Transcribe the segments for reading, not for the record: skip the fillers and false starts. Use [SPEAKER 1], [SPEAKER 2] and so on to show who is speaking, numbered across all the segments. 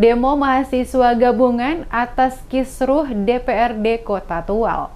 [SPEAKER 1] Demo mahasiswa gabungan atas kisruh DPRD Kota Tual.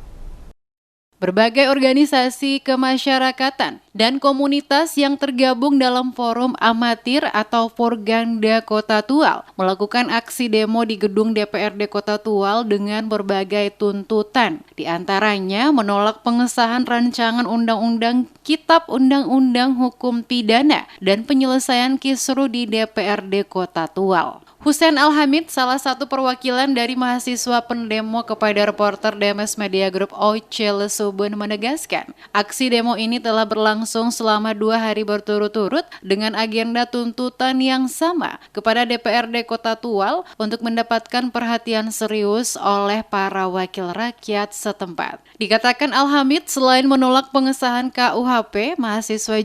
[SPEAKER 1] Berbagai organisasi kemasyarakatan dan komunitas yang tergabung dalam Forum Amatir atau Forganda Kota Tual melakukan aksi demo di gedung DPRD Kota Tual dengan berbagai tuntutan. Di antaranya menolak pengesahan rancangan undang-undang Kitab Undang-Undang Hukum Pidana dan penyelesaian kisruh di DPRD Kota Tual. Hussein Alhamid, salah satu perwakilan dari mahasiswa pendemo kepada reporter DMS Media Group Oce Lesubun menegaskan, aksi demo ini telah berlangsung selama 2 hari berturut-turut dengan agenda tuntutan yang sama kepada DPRD Kota Tual untuk mendapatkan perhatian serius oleh para wakil rakyat setempat. Dikatakan Alhamid, selain menolak pengesahan KUHP, mahasiswa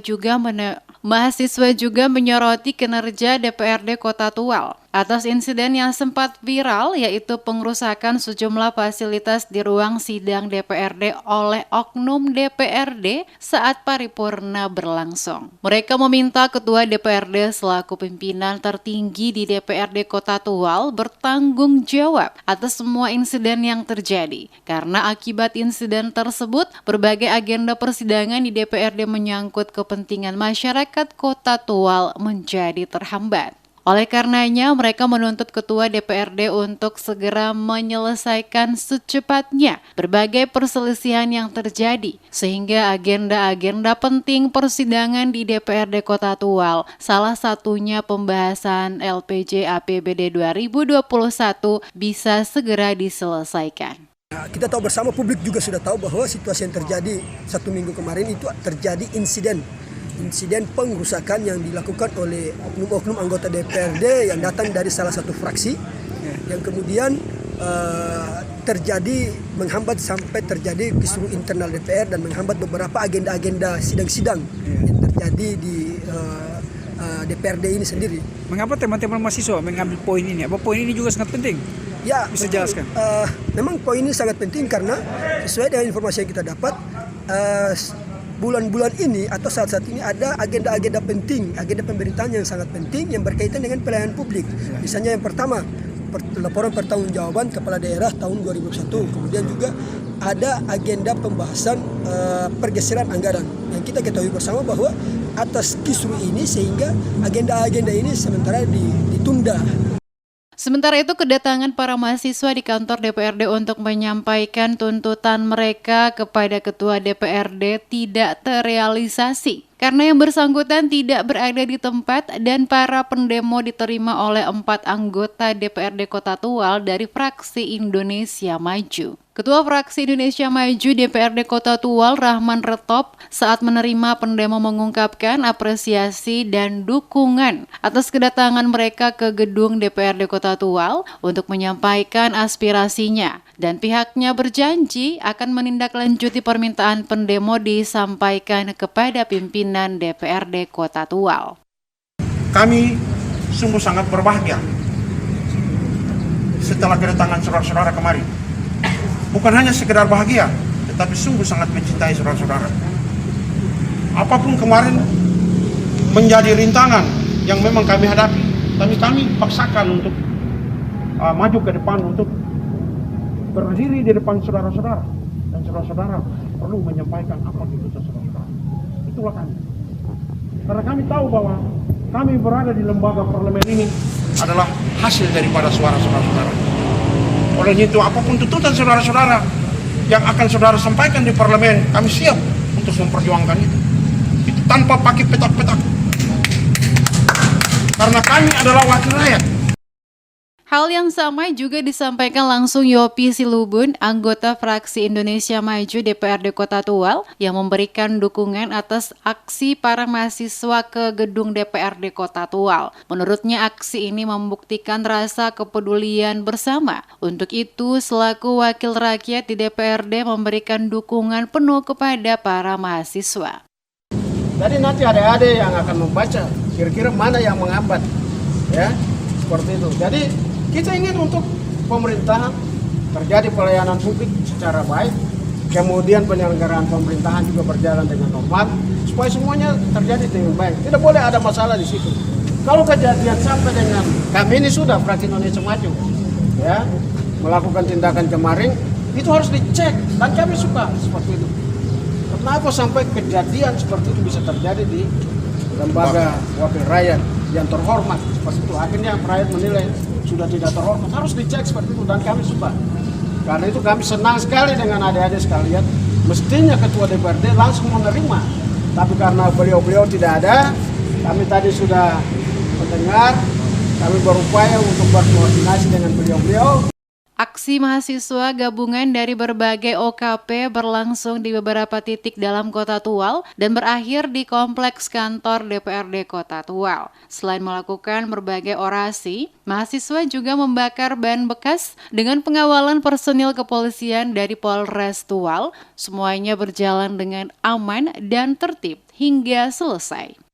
[SPEAKER 1] juga menyoroti kinerja DPRD Kota Tual atas insiden yang sempat viral, yaitu pengrusakan sejumlah fasilitas di ruang sidang DPRD oleh oknum DPRD saat paripurna berlangsung. Mereka meminta Ketua DPRD selaku pimpinan tertinggi di DPRD Kota Tual bertanggung jawab atas semua insiden yang terjadi, karena akibat insiden tersebut, berbagai agenda persidangan di DPRD menyangkut kepentingan masyarakat Kota Tual menjadi terhambat. Oleh karenanya, mereka menuntut Ketua DPRD untuk segera menyelesaikan secepatnya berbagai perselisihan yang terjadi, sehingga agenda-agenda penting persidangan di DPRD Kota Tual, salah satunya pembahasan LPJ APBD 2021, bisa segera diselesaikan.
[SPEAKER 2] Kita tahu bersama, publik juga sudah tahu bahwa situasi yang terjadi 1 minggu kemarin itu terjadi insiden pengrusakan yang dilakukan oleh oknum-oknum anggota DPRD yang datang dari salah satu fraksi yang kemudian terjadi menghambat sampai terjadi kisruh internal DPR dan menghambat beberapa agenda-agenda sidang-sidang yang terjadi di DPRD ini sendiri.
[SPEAKER 3] Mengapa teman-teman mahasiswa mengambil poin ini? Apa poin ini juga sangat penting?
[SPEAKER 2] Ya,
[SPEAKER 3] bisa jelaskan?
[SPEAKER 2] Memang poin ini sangat penting karena sesuai dengan informasi yang kita dapat, bulan-bulan ini atau saat-saat ini ada agenda-agenda penting, agenda pemerintahan yang sangat penting yang berkaitan dengan pelayanan publik. Misalnya yang pertama, laporan pertanggungjawaban kepala daerah tahun 2021. Kemudian juga ada agenda pembahasan pergeseran anggaran. Yang kita ketahui bersama bahwa atas kisruh ini sehingga agenda-agenda ini sementara ditunda.
[SPEAKER 1] Sementara itu, kedatangan para mahasiswa di kantor DPRD untuk menyampaikan tuntutan mereka kepada Ketua DPRD tidak terrealisasi karena yang bersangkutan tidak berada di tempat dan para pendemo diterima oleh 4 anggota DPRD Kota Tual dari fraksi Indonesia Maju. Ketua fraksi Indonesia Maju DPRD Kota Tual, Rahman Retop, saat menerima pendemo mengungkapkan apresiasi dan dukungan atas kedatangan mereka ke gedung DPRD Kota Tual untuk menyampaikan aspirasinya, dan pihaknya berjanji akan menindaklanjuti permintaan pendemo disampaikan kepada pimpinan DPRD Kota Tual.
[SPEAKER 4] Kami sungguh sangat berbahagia setelah kedatangan saudara-saudara kemarin. Bukan hanya sekedar bahagia, tetapi sungguh sangat mencintai saudara-saudara. Apapun kemarin menjadi rintangan yang memang kami hadapi, tapi kami paksakan untuk maju ke depan untuk berdiri di depan saudara-saudara. Dan saudara-saudara perlu menyampaikan apa tuntutan saudara-saudara. Itulah kami. Karena kami tahu bahwa kami berada di lembaga parlemen ini adalah hasil daripada suara saudara-saudara. Oleh itu, apapun tuntutan saudara-saudara yang akan saudara sampaikan di parlemen, kami siap untuk memperjuangkan itu tanpa pakai petak-petak. Karena kami adalah wakil rakyat.
[SPEAKER 1] Hal yang sama juga disampaikan langsung Yopi Silubun, anggota fraksi Indonesia Maju DPRD Kota Tual, yang memberikan dukungan atas aksi para mahasiswa ke gedung DPRD Kota Tual. Menurutnya, aksi ini membuktikan rasa kepedulian bersama. Untuk itu, selaku wakil rakyat di DPRD memberikan dukungan penuh kepada para mahasiswa.
[SPEAKER 5] Jadi nanti adik-adik yang akan membaca kira-kira mana yang menghambat, ya, seperti itu. Jadi kita ingin untuk pemerintahan terjadi pelayanan publik secara baik, kemudian penyelenggaraan pemerintahan juga berjalan dengan normal, supaya semuanya terjadi dengan baik. Tidak boleh ada masalah di situ. Kalau kejadian sampai dengan kami ini sudah fraksi Indonesia Maju, ya, melakukan tindakan kemarin, itu harus dicek dan kami suka seperti itu. Kenapa sampai kejadian seperti itu bisa terjadi di lembaga wakil rakyat yang terhormat seperti itu? Akhirnya rakyat menilai sudah tidak terhormat, harus dicek seperti itu dan kami suka. Karena itu kami senang sekali dengan adik-adik sekalian. Mestinya ketua DPRD langsung menerima, tapi karena beliau-beliau tidak ada, kami tadi sudah mendengar, kami berupaya untuk berkoordinasi dengan beliau-beliau.
[SPEAKER 1] Aksi mahasiswa gabungan dari berbagai OKP berlangsung di beberapa titik dalam Kota Tual dan berakhir di kompleks kantor DPRD Kota Tual. Selain melakukan berbagai orasi, mahasiswa juga membakar ban bekas dengan pengawalan personil kepolisian dari Polres Tual. Semuanya berjalan dengan aman dan tertib hingga selesai.